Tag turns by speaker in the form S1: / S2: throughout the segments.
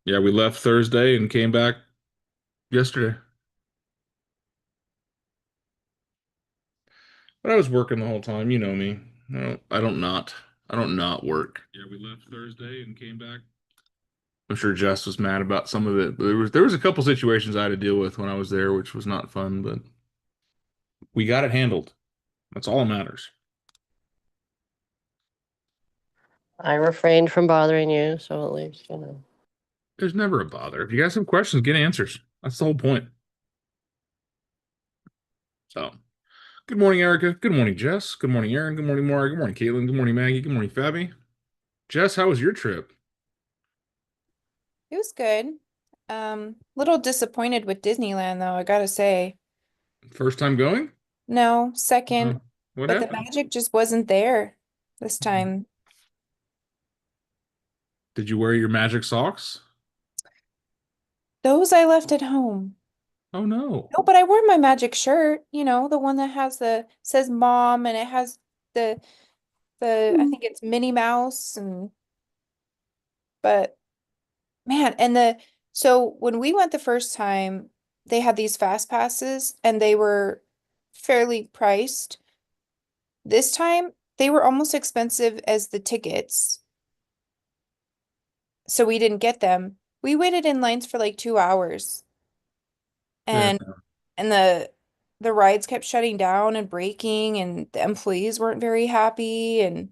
S1: Yeah, we left Thursday and came back yesterday. But I was working the whole time. You know me. I don't not work. Yeah, we left Thursday and came back. I'm sure Jess was mad about some of it. But there was a couple situations I had to deal with when I was there, which was not fun, but we got it handled. That's all that matters.
S2: I refrained from bothering you, so at least, you know.
S1: There's never a bother. If you guys have questions, get answers. That's the whole point. So, good morning, Erica. Good morning, Jess. Good morning, Aaron. Good morning, Mara. Good morning, Caitlin. Good morning, Maggie. Good morning, Fabi. Jess, how was your trip?
S3: It was good. Little disappointed with Disneyland though, I gotta say.
S1: First time going?
S3: No, second,
S1: What
S3: but the
S1: happened?
S3: magic just wasn't there this time.
S1: Did you wear your magic socks?
S3: Those I left at home.
S1: Oh no.
S3: No, but I wore my magic shirt, the one that has the says mom and it has the I think it's Minnie Mouse and but man, and so when we went the first time, they had these fast passes and they were fairly priced. This time, they were almost expensive as the tickets, so we didn't get them. We waited in lines for like 2 hours,
S1: Yeah.
S3: and and the rides kept shutting down and breaking, and the employees weren't very happy, and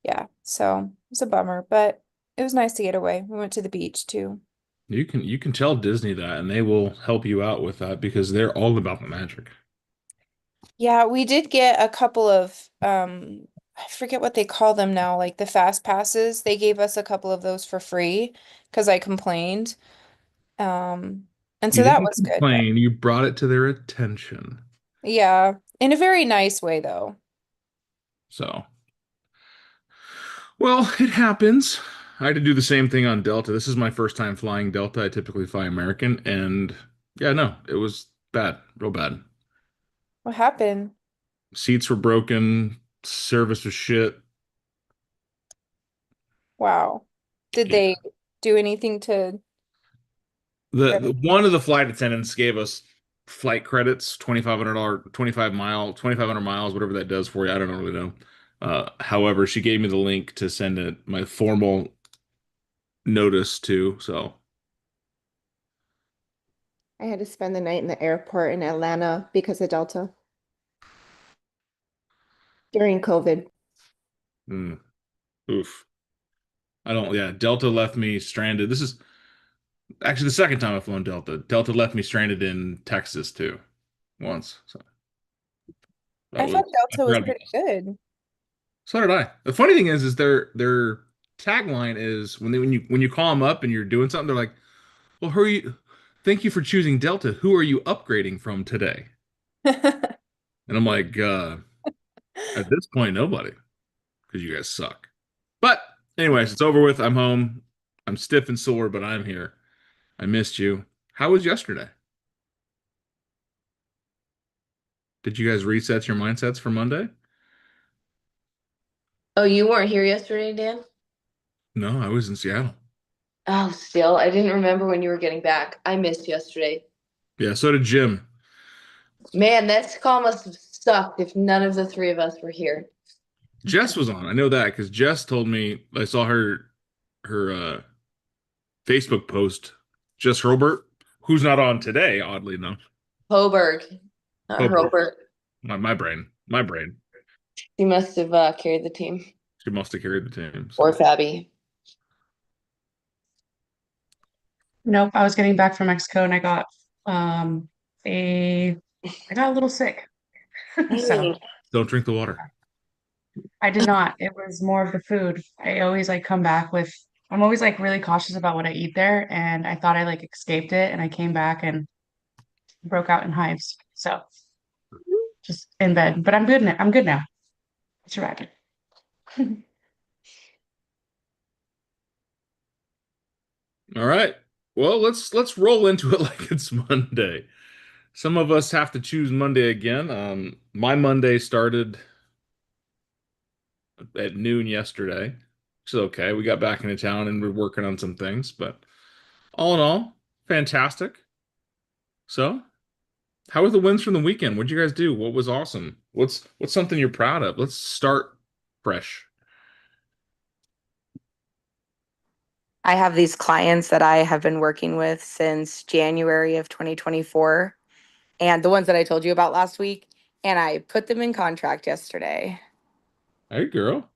S3: yeah, so it was a bummer, but it was nice to get away. We went to the beach too.
S1: You can tell Disney that and they will help you out with that because they're all about the magic.
S3: Yeah, we did get a couple of I forget what they call them now, like the fast passes. They gave us a couple of those for free because I complained. And
S1: You
S3: so that
S1: didn't
S3: was good, but
S1: complain, you brought it to their attention.
S3: yeah, in a very nice way though.
S1: So, well, it happens. I had to do the same thing on Delta. This is my first time flying Delta. I typically fly American, and yeah, no, it was bad, real bad.
S3: What happened?
S1: Seats were broken, service was shit.
S3: Wow. Did
S1: Yeah.
S3: they do anything to
S1: One of the flight attendants gave us flight credits, $2,500, 2,500 miles, whatever that does for you. I don't really know. However, she gave me the link to send my formal notice to. So
S4: I had to spend the night in the airport in Atlanta because of Delta during COVID.
S1: mm, oof. I don't. Yeah, Delta left me stranded. This is actually the second time I've flown Delta. Delta left me stranded in Texas too, once. So that
S3: I thought
S1: was I
S3: Delta was
S1: forgot about.
S3: pretty good.
S1: So did I. The funny thing is their tagline is when you call them up and you're doing something, they're like, "Well, who are you? Thank you for choosing Delta. Who are you upgrading from today?" And I'm like, at this point, nobody, because you guys suck. But anyways, it's over with. I'm home. I'm stiff and sore, but I'm here. I missed you. How was yesterday? Did you guys reset your mindsets for Monday?
S5: Oh, you weren't here yesterday, Dan?
S1: No, I was in Seattle.
S5: Oh, still, I didn't remember when you were getting back. I missed yesterday.
S1: Yeah, so did Jim.
S5: Man, that call must have sucked if none of the three of us were here.
S1: Jess was on. I know that because Jess told me I saw her Facebook post. Jess Hurlbert, who's not on today, oddly enough.
S5: Hoberg, not
S1: Hobart.
S5: Herbert.
S1: My brain. My brain.
S5: He must have carried the team.
S1: She must have carried the team.
S5: Or
S1: So
S5: Fabi.
S6: Nope, I was getting back from Mexico and um a I got a little sick. So
S5: Hey,
S1: don't drink the water.
S6: I did not. It was more of the food. I always like come back with I'm always like really cautious about what I eat there, and I thought I like escaped it and I came back and broke out in hives. So just in bed. But I'm good now. I'm good now. I survived.
S1: All right. Well, let's roll into it like it's Monday. Some of us have to choose Monday again. My Monday started at noon yesterday, which is okay. We got back into town and we're working on some things, but all in all, fantastic. So, how were the wins from the weekend? What'd you guys do? What was awesome? What's something you're proud of? Let's start fresh.
S7: I have these clients that I have been working with since January of 2024, and the ones that I told you about last week, and I put them in contract yesterday.
S1: Hey, girl.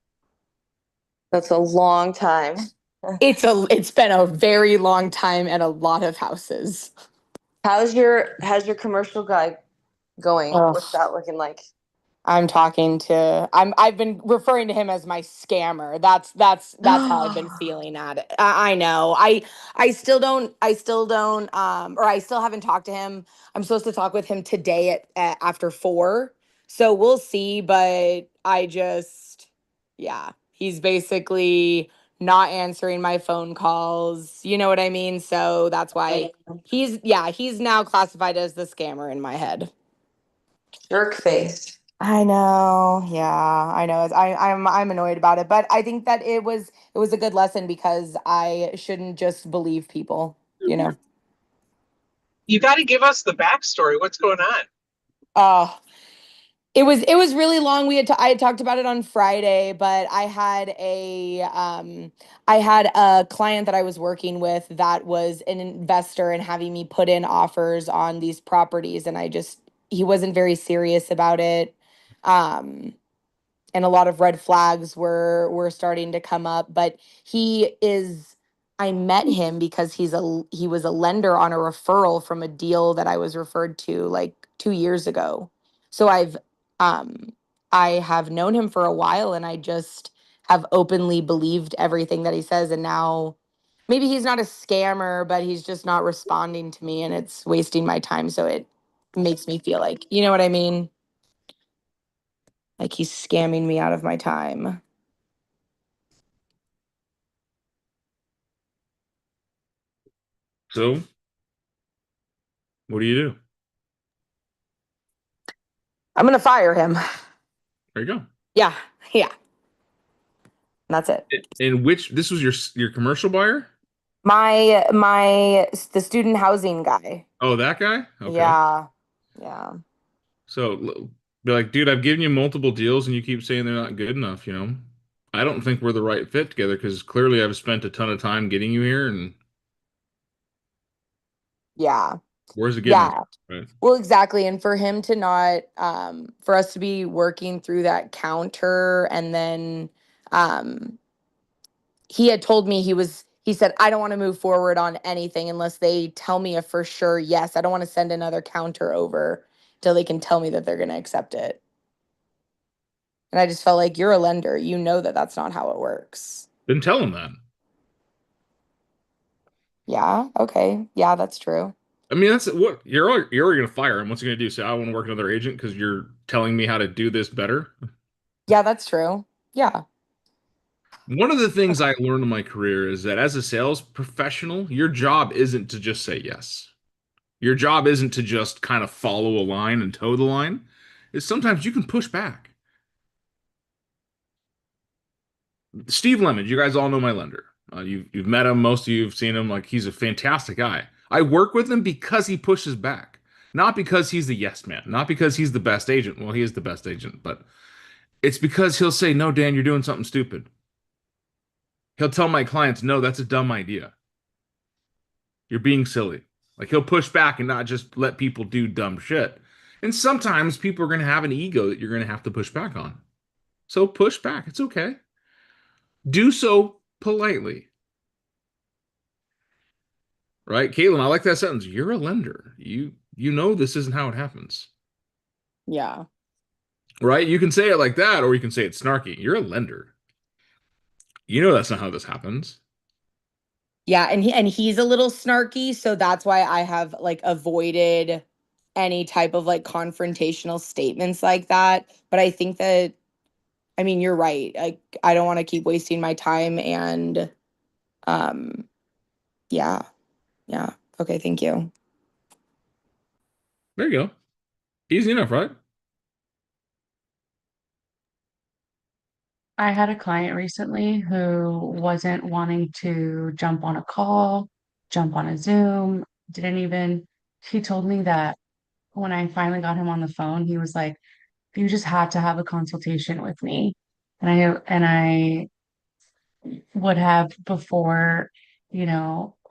S5: That's a long time.
S7: It's been a very long time and a lot of houses.
S5: How's your commercial guy going?
S7: Ugh.
S5: What's that looking like?
S7: I've been referring to him as my scammer. That's how I've been feeling at it. I know. I still don't or I still haven't talked to him. I'm supposed to talk with him today at after 4. So we'll see, but yeah, he's basically not answering my phone calls. You know what I mean? So that's why he's now classified as the scammer in my head.
S5: Jerk face.
S7: I know. Yeah, I know. I'm annoyed about it, but I think that it was a good lesson because I shouldn't just believe people, you know.
S8: You got to give us the backstory. What's going on?
S7: Uh it was really long. I had talked about it on Friday, but I had a client that I was working with that was an investor and having me put in offers on these properties, and he wasn't very serious about it. Um and a lot of red flags were starting to come up, but I met him because he was a lender on a referral from a deal that I was referred to like 2 years ago. So um I have known him for a while, and I just have openly believed everything that he says, and now maybe he's not a scammer, but he's just not responding to me, and it's wasting my time, so it makes me feel like, you know what I mean? Like he's scamming me out of my time.
S1: So, what do you do?
S7: I'm gonna fire him.
S1: There you go.
S7: Yeah, yeah. That's it.
S1: And this was your commercial buyer?
S7: The student housing guy.
S1: Oh, that guy? Okay.
S7: Yeah, yeah.
S1: So be like, dude, I've given you multiple deals and you keep saying they're not good enough, you know? I don't think we're the right fit together because clearly I've spent a ton of time getting you here and
S7: Yeah.
S1: where's it getting us?
S7: Yeah.
S1: Right?
S7: Well, exactly. And for him to not, for us to be working through that counter, and then he had told me he said, I don't want to move forward on anything unless they tell me a for sure yes. I don't want to send another counter over till they can tell me that they're going to accept it. And I just felt like, you're a lender. You know that that's not how it works.
S1: Then tell him that.
S7: Yeah. Okay. Yeah, that's true.
S1: I mean, that's what you're already gonna fire him. What's he gonna do? Say, I want to work another agent because you're telling me how to do this better?
S7: Yeah, that's true. Yeah.
S1: One of the things I learned in my career is that as a sales professional, your job isn't to just say yes. Your job isn't to just kind of follow a line and toe the line. Is sometimes you can push back. Steve Lemon, you guys all know my lender. You've met him, most of you have seen him. Like he's a fantastic guy. I work with him because he pushes back, not because he's the yes man, not because he's the best agent. Well, he is the best agent, but it's because he'll say, "No, Dan, you're doing something stupid." He'll tell my clients, "No, that's a dumb idea. You're being silly." Like he'll push back and not just let people do dumb shit. And sometimes people are going to have an ego that you're going to have to push back on. So push back. It's okay. Do so politely. Right? Caitlin, I like that sentence. You're a lender. You know this isn't how it happens.
S7: Yeah.
S1: Right? You can say it like that, or you can say it snarky. You're a lender. You know that's not how this happens.
S7: Yeah, and he's a little snarky, so that's why I have like avoided any type of like confrontational statements like that. But I think that, I mean, you're right. I don't want to keep wasting my time, and um yeah. Yeah. Okay, thank you.
S1: There you go. Easy enough, right?
S6: I had a client recently who wasn't wanting to jump on a call, jump on a Zoom, didn't even, he told me that when I finally got him on the phone, he was like, you just had to have a consultation with me. And I would have before,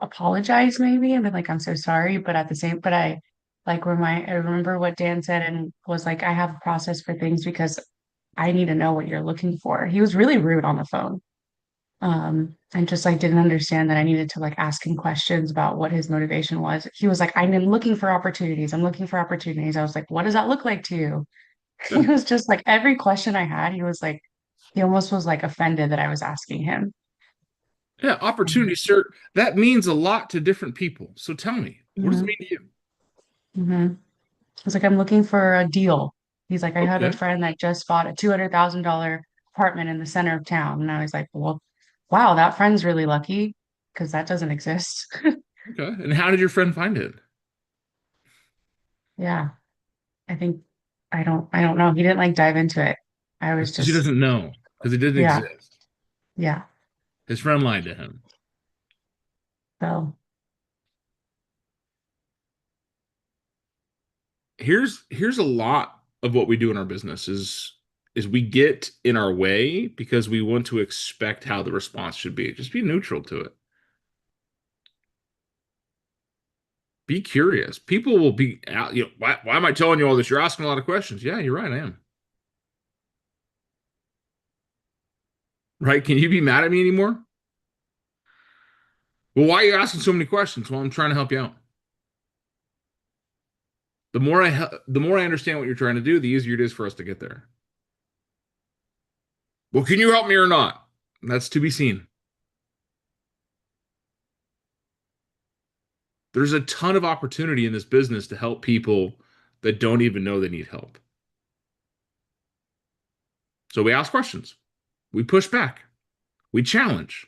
S6: apologized maybe and been like, I'm so sorry. But at the same, but I remember what Dan said and was like, I have a process for things because I need to know what you're looking for. He was really rude on the phone. And just like didn't understand that I needed to like ask him questions about what his motivation was. He was like, I'm looking for opportunities. I'm looking for opportunities. I was like, what does that look like to you? He was just like every question I had, he was like, he almost was like offended that I was asking him.
S1: Yeah, opportunity, sir. That means a lot to different people. So tell me, what does it
S6: hmm
S1: mean to you?
S6: hmm I was like, I'm looking for a deal. He's like, I have a
S1: Okay.
S6: friend that just bought a $200,000 apartment in the center of town. And I was like, well, wow, that friend's really lucky because that doesn't exist.
S1: Okay. And how did your friend find it?
S6: Yeah, I think I don't know. He didn't like dive into it. I was
S1: Because he
S6: just,
S1: doesn't know. Because it didn't
S6: yeah,
S1: exist.
S6: yeah.
S1: His friend lied to him.
S6: So,
S1: Here's a lot of what we do in our business is we get in our way because we want to expect how the response should be. Just be neutral to it. Be curious. People will be out, why am I telling you all this? You're asking a lot of questions. Yeah, you're right, I am. Right? Can you be mad at me anymore? Well, why are you asking so many questions? Well, I'm trying to help you out. The more I understand what you're trying to do, the easier it is for us to get there. Well, can you help me or not? That's to be seen. There's a ton of opportunity in this business to help people that don't even know they need help. So we ask questions. We push back. We challenge.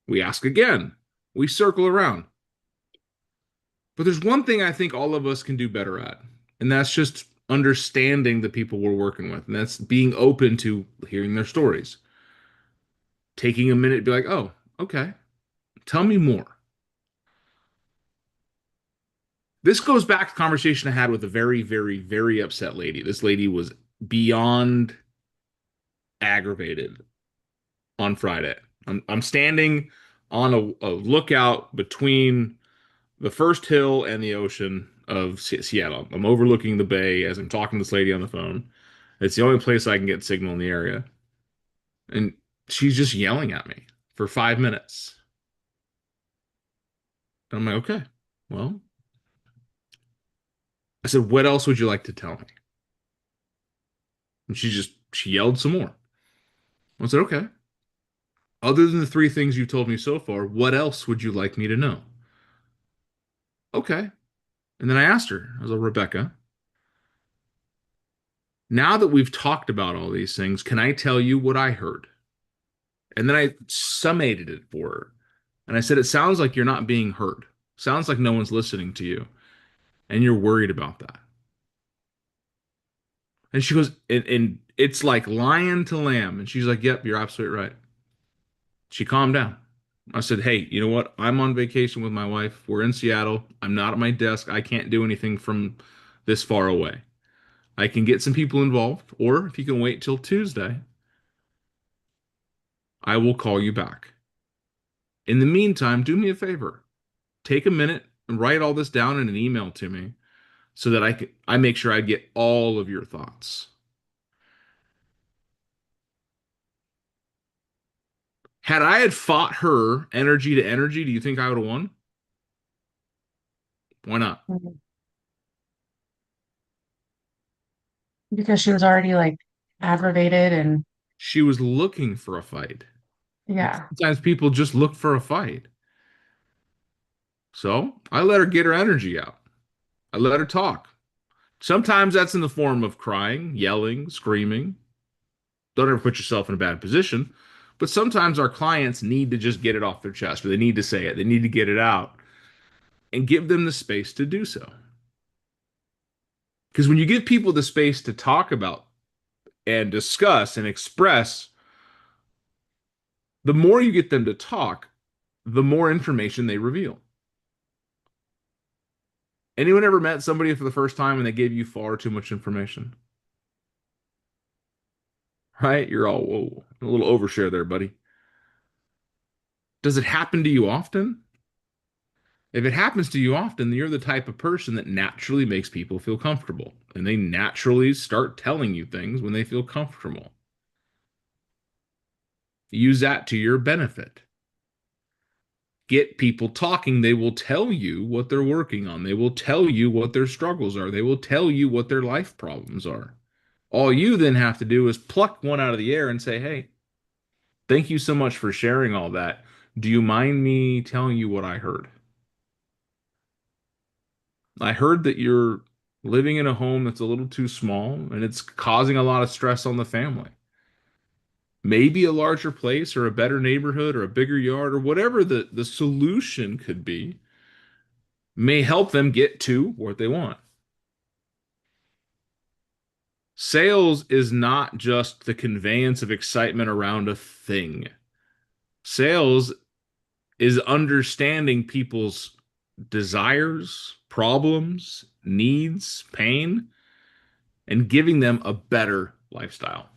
S1: We ask again. We circle around. But there's one thing I think all of us can do better at, and that's just understanding the people we're working with, and that's being open to hearing their stories. Taking a minute to be like, oh, okay, tell me more. This goes back to the conversation I had with a very, very, very upset lady. This lady was beyond aggravated on Friday. I'm standing on a lookout between the first hill and the ocean of Seattle. I'm overlooking the bay as I'm talking to this lady on the phone. It's the only place I can get signal in the area. And she's just yelling at me for 5 minutes. And I'm like, okay, well, I said, what else would you like to tell me? And she yelled some more. I said, okay. Other than the three things you told me so far, what else would you like me to know? Okay. And then I asked her, I was like, Rebecca, now that we've talked about all these things, can I tell you what I heard? And then I summated it for her. And I said, it sounds like you're not being heard. Sounds like no one's listening to you. And you're worried about that. And she goes, and it's like lion to lamb. And she's like, yep, you're absolutely right. She calmed down. I said, hey, you know what? I'm on vacation with my wife. We're in Seattle. I'm not at my desk. I can't do anything from this far away. I can get some people involved, or if you can wait till Tuesday, I will call you back. In the meantime, do me a favor. Take a minute and write all this down in an email to me so that I make sure I get all of your thoughts. Had I had fought her energy to energy, do you think I would have won? Why not?
S6: because she was already like aggravated and
S1: She was looking for a fight.
S6: yeah.
S1: Sometimes people just look for a fight. So I let her get her energy out. I let her talk. Sometimes that's in the form of crying, yelling, screaming. Don't ever put yourself in a bad position. But sometimes our clients need to just get it off their chest, or they need to say it. They need to get it out and give them the space to do so. Because when you give people the space to talk about and discuss and express, the more you get them to talk, the more information they reveal. Anyone ever met somebody for the first time and they gave you far too much information? Right? You're all, whoa, a little overshare there, buddy. Does it happen to you often? If it happens to you often, then you're the type of person that naturally makes people feel comfortable. And they naturally start telling you things when they feel comfortable. Use that to your benefit. Get people talking. They will tell you what they're working on. They will tell you what their struggles are. They will tell you what their life problems are. All you then have to do is pluck one out of the air and say, hey, thank you so much for sharing all that. Do you mind me telling you what I heard? I heard that you're living in a home that's a little too small and it's causing a lot of stress on the family. Maybe a larger place or a better neighborhood or a bigger yard or whatever the solution could be may help them get to what they want. Sales is not just the conveyance of excitement around a thing. Sales is understanding people's desires, problems, needs, pain, and giving them a better lifestyle.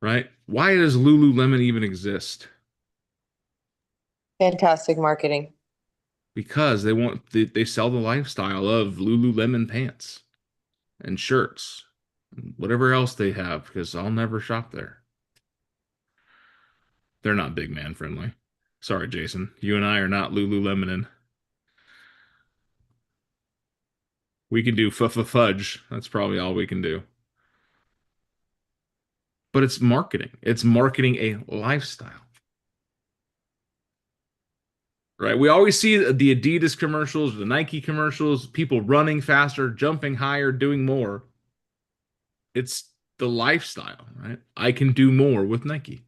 S1: Right? Why does Lululemon even exist?
S5: Fantastic marketing.
S1: Because they sell the lifestyle of Lululemon pants and shirts, and whatever else they have, because I'll never shop there. They're not big man friendly. Sorry, Jason. You and I are not Lululemonin. We can do fudge. That's probably all we can do. But it's marketing. It's marketing a lifestyle. Right? We always see the Adidas commercials, the Nike commercials, people running faster, jumping higher, doing more. It's the lifestyle, right? I can do more with Nike.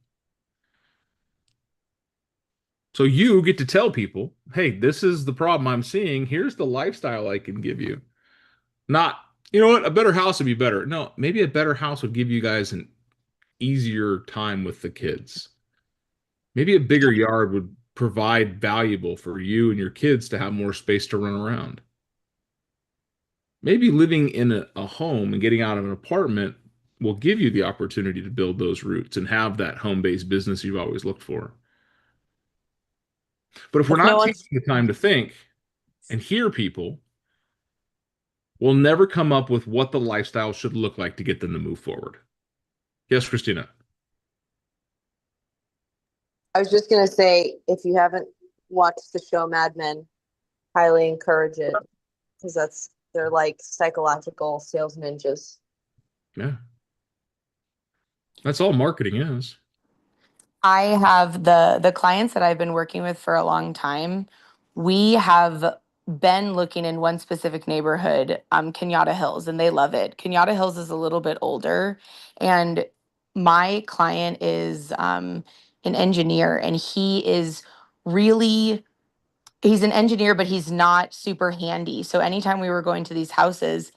S1: So you get to tell people, hey, this is the problem I'm seeing. Here's the lifestyle I can give you. Not, you know what, a better house would be better. No, maybe a better house would give you guys an easier time with the kids. Maybe a bigger yard would provide valuable for you and your kids to have more space to run around. Maybe living in a home and getting out of an apartment will give you the opportunity to build those roots and have that home-based business you've always looked for. But if we're not taking the time to think and hear people, we'll never come up with what the lifestyle should look like to get them to move forward. Yes, Christina.
S5: I was just gonna say, if you haven't watched the show Mad Men, highly encourage it, because they're like psychological sales ninjas.
S1: Yeah. That's all marketing is.
S7: I have the clients that I've been working with for a long time. We have been looking in one specific neighborhood, Kenyatta Hills, and they love it. Kenyatta Hills is a little bit older, and my client is an engineer, and he's an engineer, but he's not super handy. So anytime we were going to these houses,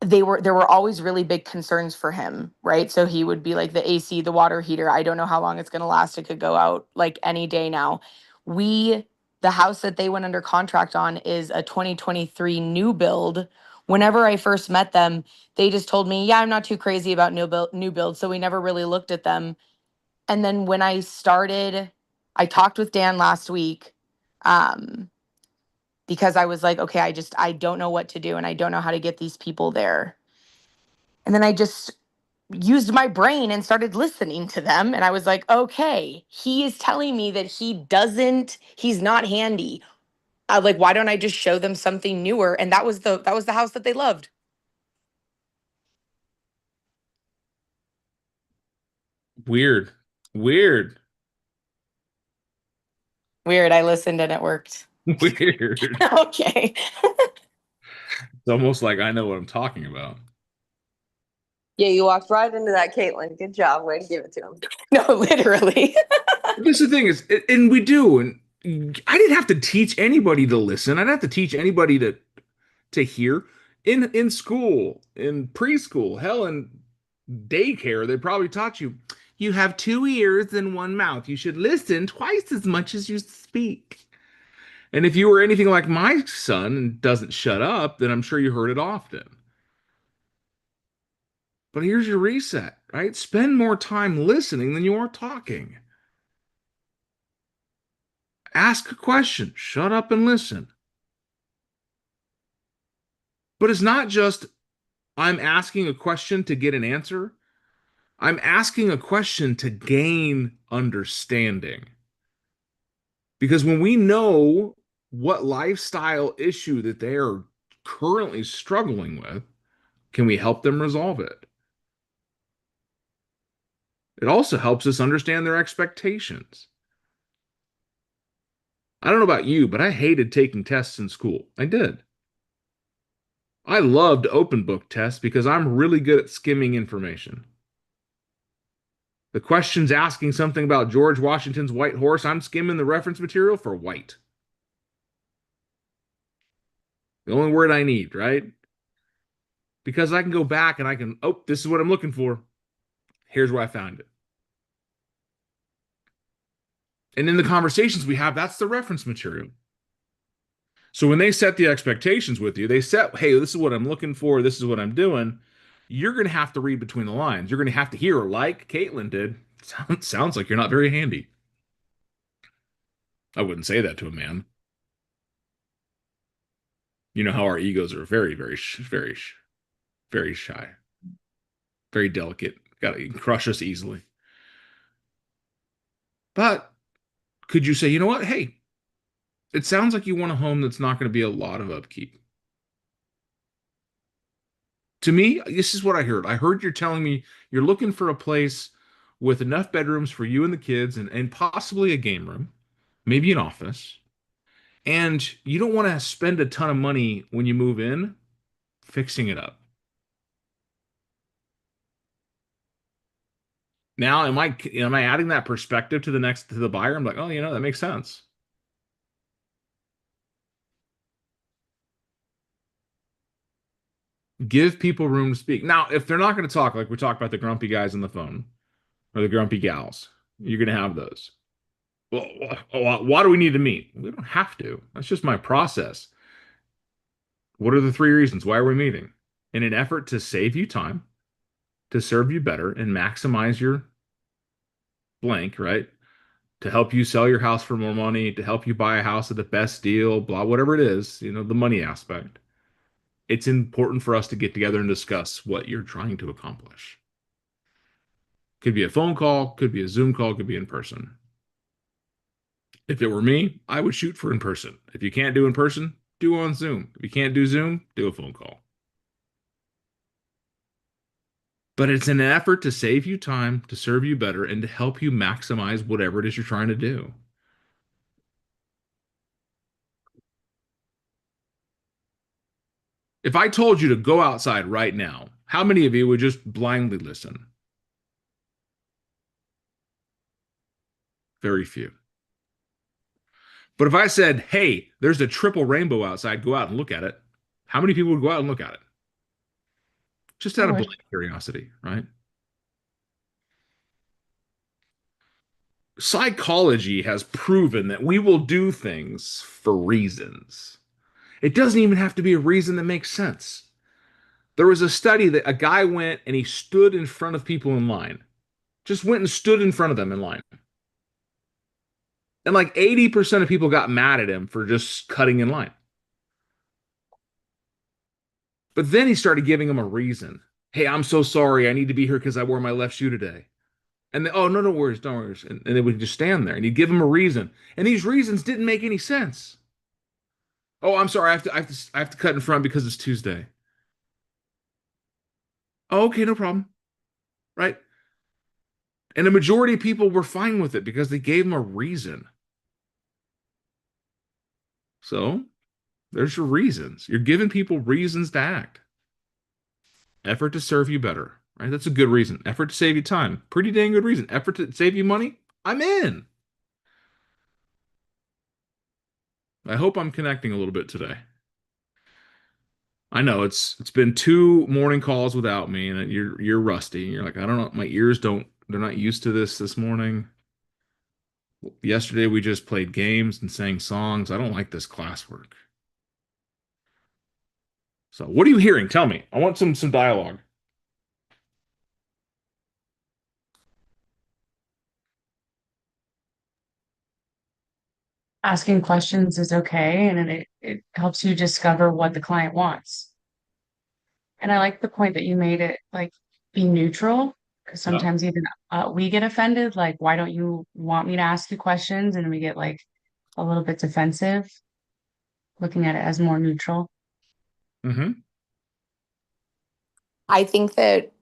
S7: there were always really big concerns for him, right? So he would be like, the AC, the water heater, I don't know how long it's going to last. It could go out like any day now. The house that they went under contract on is a 2023 new build. Whenever I first met them, they just told me, yeah, I'm not too crazy about new build. So we never really looked at them. And then when I talked with Dan last week, because I was like, okay, I don't know what to do and I don't know how to get these people there. And then I just used my brain and started listening to them. And I was like, okay, he is telling me that he's not handy. Like, why don't I just show them something newer? And that was the house that they loved.
S1: Weird.
S7: I listened and it worked.
S1: Weird.
S7: Okay.
S1: It's almost like I know what I'm talking about.
S5: Yeah, you walked right into that, Caitlin. Good job. Way to give it to him.
S7: No, literally.
S1: This is the thing is, and we do, and I didn't have to teach anybody to listen. I didn't have to teach anybody to hear. In school, in preschool, hell, in daycare, they probably taught you, you have 2 ears and 1 mouth. You should listen twice as much as you speak. And if you were anything like my son and doesn't shut up, then I'm sure you heard it often. But here's your reset, right? Spend more time listening than you are talking. Ask a question, shut up and listen. But it's not just I'm asking a question to get an answer. I'm asking a question to gain understanding. Because when we know what lifestyle issue that they are currently struggling with, can we help them resolve it? It also helps us understand their expectations. I don't know about you, but I hated taking tests in school. I did. I loved open book tests because I'm really good at skimming information. The question's asking something about George Washington's white horse. I'm skimming the reference material for white. The only word I need, right? Because I can go back and I can, oh, this is what I'm looking for. Here's where I found it. And in the conversations we have, that's the reference material. So when they set the expectations with you, they set, hey, this is what I'm looking for. This is what I'm doing. You're going to have to read between the lines. You're going to have to hear, like Caitlin did. Sounds like you're not very handy. I wouldn't say that to a man. You know how our egos are very, very, very, very shy, very delicate. Got to crush us easily. But could you say, you know what? Hey, it sounds like you want a home that's not going to be a lot of upkeep. To me, this is what I heard. I heard you're telling me you're looking for a place with enough bedrooms for you and the kids and possibly a game room, maybe an office. And you don't want to spend a ton of money when you move in fixing it up. Now, am I adding that perspective to the buyer? I'm like, oh, that makes sense. Give people room to speak. Now, if they're not going to talk, like we talked about the grumpy guys on the phone or the grumpy gals, you're going to have those. Well, why do we need to meet? We don't have to. That's just my process. What are the 3 reasons? Why are we meeting? In an effort to save you time, to serve you better, and maximize your blank, right? To help you sell your house for more money, to help you buy a house at the best deal, blah, whatever it is, the money aspect. It's important for us to get together and discuss what you're trying to accomplish. Could be a phone call, could be a Zoom call, could be in person. If it were me, I would shoot for in person. If you can't do in person, do on Zoom. If you can't do Zoom, do a phone call. But it's an effort to save you time, to serve you better, and to help you maximize whatever it is you're trying to do. If I told you to go outside right now, how many of you would just blindly listen? Very few. But if I said, hey, there's a triple rainbow outside, go out and look at it, how many people would go out and look at it? Just out of blind curiosity, right? Psychology has proven that we will do things for reasons. It doesn't even have to be a reason that makes sense. There was a study that a guy went and he stood in front of people in line. Just went and stood in front of them in line. And like 80% of people got mad at him for just cutting in line. But then he started giving them a reason. Hey, I'm so sorry. I need to be here because I wore my left shoe today. And they, oh, no, no worries, don't worry. And they would just stand there and he'd give them a reason. And these reasons didn't make any sense. Oh, I'm sorry. I have to cut in front because it's Tuesday. Oh, okay, no problem. Right? And the majority of people were fine with it because they gave them a reason. So there's your reasons. You're giving people reasons to act. Effort to serve you better, right? That's a good reason. Effort to save you time. Pretty dang good reason. Effort to save you money. I'm in. I hope I'm connecting a little bit today. I know it's been 2 morning calls without me, and you're rusty. You're like, I don't know, my ears they're not used to this morning. Yesterday we just played games and sang songs. I don't like this classwork. So what are you hearing? Tell me. I want some dialogue.
S6: Asking questions is okay, and it helps you discover what the client wants. And I like the point that you made it like be neutral, because
S1: Yeah.
S6: sometimes even we get offended, like, why don't you want me to ask you questions? And we get like a little bit defensive, looking at it as more neutral.
S1: Mm-hmm.
S7: I think that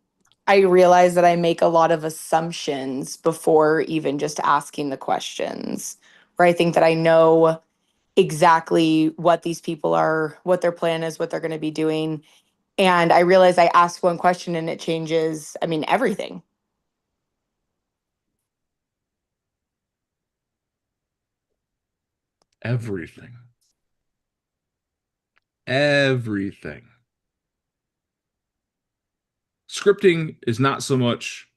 S7: I realize that I make a lot of assumptions before even just asking the questions, where I think that I know exactly what these people are, what their plan is, what they're going to be doing. And I realize I ask one question and it changes, I mean, everything.
S1: Everything. Everything. Scripting is not so much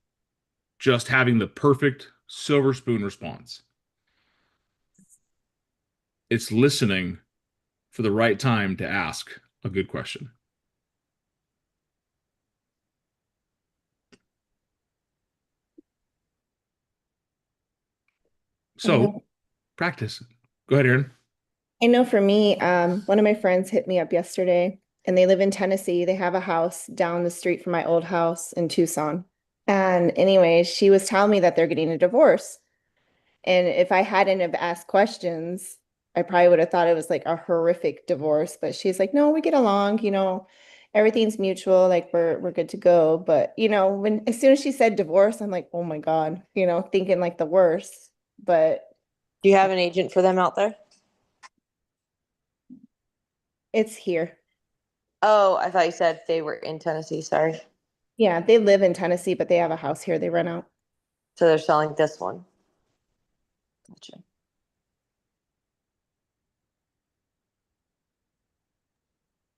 S1: just having the perfect silver spoon response. It's listening for the right time to ask a good question. So, practice. Go ahead, Aaron.
S4: I know for me, one of my friends hit me up yesterday and they live in Tennessee. They have a house down the street from my old house in Tucson. And anyway, she was telling me that they're getting a divorce. And if I hadn't have asked questions, I probably would have thought it was like a horrific divorce. But she's like, no, we get along, everything's mutual, like we're good to go. But when as soon as she said divorce, I'm like, oh my God, thinking like the worst. But
S5: Do you have an agent for them out there?
S4: it's here.
S5: Oh, I thought you said they were in Tennessee. Sorry.
S4: Yeah, they live in Tennessee, but they have a house here they rent out.
S5: So they're selling this one. Gotcha.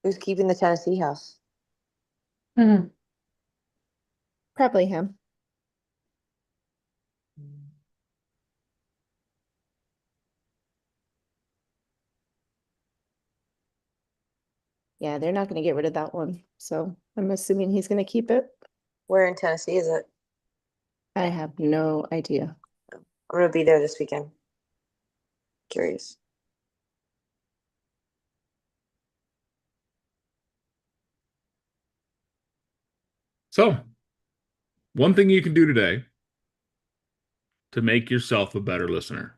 S5: Who's keeping the Tennessee house?
S6: Mhm.
S4: Probably him. Yeah, they're not going to get rid of that one. So I'm assuming he's going to keep it.
S5: Where in Tennessee is it?
S4: I have no idea.
S5: I'm gonna be there this weekend. Curious.
S1: So, one thing you can do today to make yourself a better listener.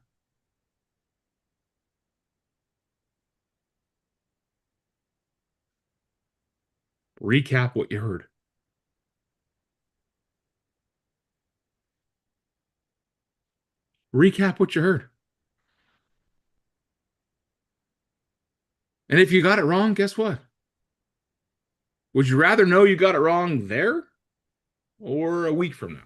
S1: Recap what you heard. Recap what you heard. And if you got it wrong, guess what? Would you rather know you got it wrong there or a week from now?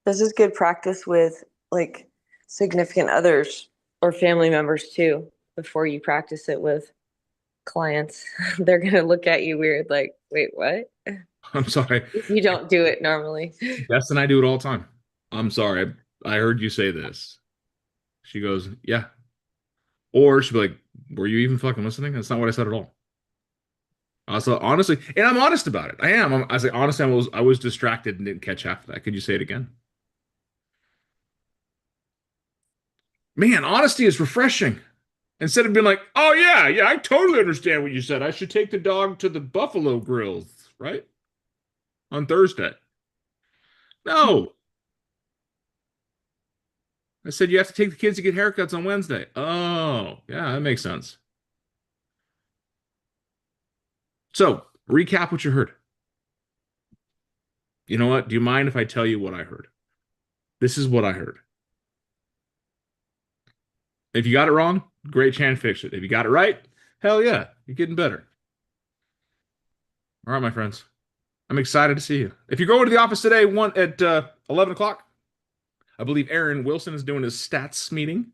S5: This is good practice with like significant others or family members too, before you practice it with clients. They're gonna look at you weird, like, wait, what?
S1: I'm sorry.
S5: You don't do it normally.
S1: Jess and I do it all the time. I'm sorry. I heard you say this. She goes, yeah. Or she'll be like, were you even fucking listening? That's not what I said at all. Also, honestly, and I'm honest about it. I am. I say honestly, I was distracted and didn't catch half of that. Could you say it again? Man, honesty is refreshing. Instead of being like, oh yeah, I totally understand what you said. I should take the dog to the Buffalo Grills, right? On Thursday. No. I said you have to take the kids to get haircuts on Wednesday. Oh, yeah, that makes sense. So, recap what you heard. You know what? Do you mind if I tell you what I heard? This is what I heard. If you got it wrong, great chance to fix it. If you got it right, hell yeah, you're getting better. All right, my friends. I'm excited to see you. If you're going to the office today, at 11 o'clock, I believe Aaron Wilson is doing his stats meeting.